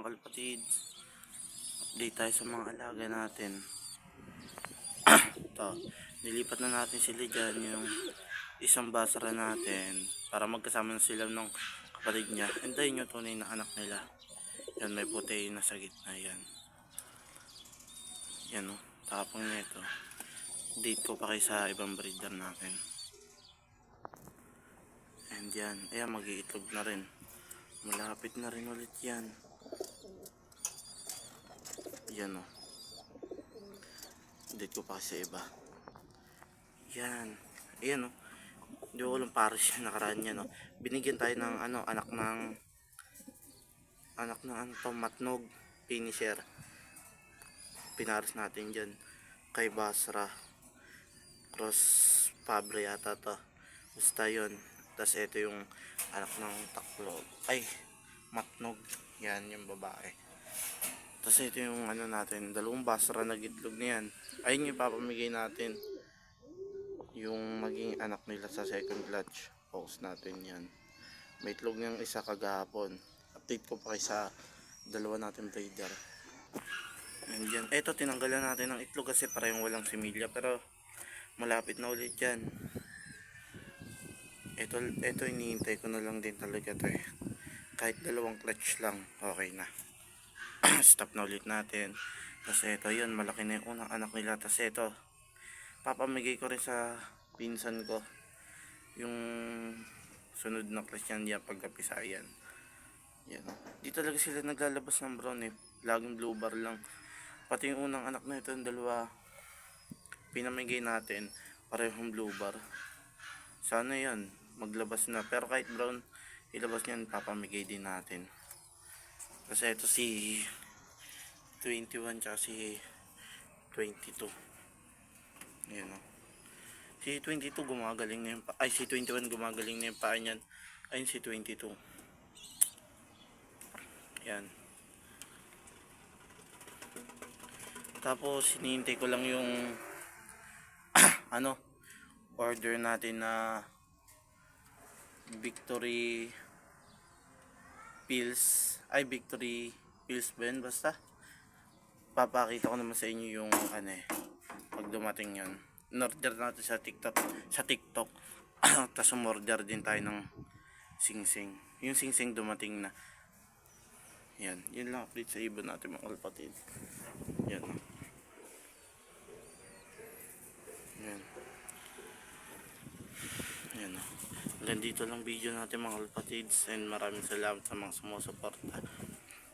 mga kalapatid. Update tayo sa mga alaga natin. Ito, nilipat na natin sila dyan, yung isang basra natin, para magkasama na sila ng kapatid niya. And then yung tunay na anak nila. Yan, may puti na sa gitna. Yan o, tapong nito. Date ko pa kayo sa ibang breeder natin. And yan, ayan, mag-iitlog na rin. Malapit na rin ulit yan. Yan o, date ko pa kayo sa iba. Yan, ayan o, hindi ko alam pares yung nakaraan yan o. Binigyan tayo ng anak ng matnog finisher. Pinares natin dyan kay Basra cross Fabre yata to, basta yun. Tapos ito yung anak ng taklog, ay matnog, yan yung babae. Tapos ito yung natin, dalawang Basra nag-itlog na yan. Ayun yung papamigay natin, yung maging anak nila sa second clutch. Focus natin yan. May itlog niyang isa kagahapon. Update ko pa kayo sa dalawa natin breeder. And yan, eto tinanggalan natin ng itlog kasi parang walang similya, pero malapit na ulit yan. Ito iniintay ko na lang din talaga to eh. Kahit dalawang clutch lang, okay na. Stop na ulit natin. Kasi ito yun, malaki na yung unang anak nila. Tapos ito, papamigay ko rin sa pinsan ko yung sunod na clutch yan pagkapisayan. Yan. Di talaga sila naglalabas ng brown eh. Laging blue bar lang. Pati yung unang anak na ito, yung dalawa pinamigay natin, parehong blue bar. Sana yan maglabas na, pero kahit brown ilabas niyan, papamigay din natin. Kasi ito si 21 tsaka si 22. Ayan o, si 22 gumagaling na yung si 21 gumagaling na yung paa niyan. Ayun si 22. Yan. Tapos hinihintay ko lang yung order natin na Victory Pills ba yun? Basta papakita ko naman sa inyo yung pag dumating yun. In-order natin sa TikTok tapos umorder din tayo ng singsing. Yung singsing dumating na. Yan, yun lang update sa ibon natin mga kalapatid. Yan. Yan. Hanggang dito lang video natin mga kalapatids, and maraming salamat sa mga sumusuporta.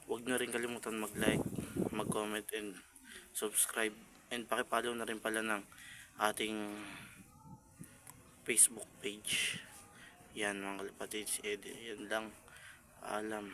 Huwag nyo rin kalimutan mag-like, mag-comment, and subscribe, and pakipollow na rin pala ng ating Facebook page. Yan mga kalapatids, yan lang. Alam.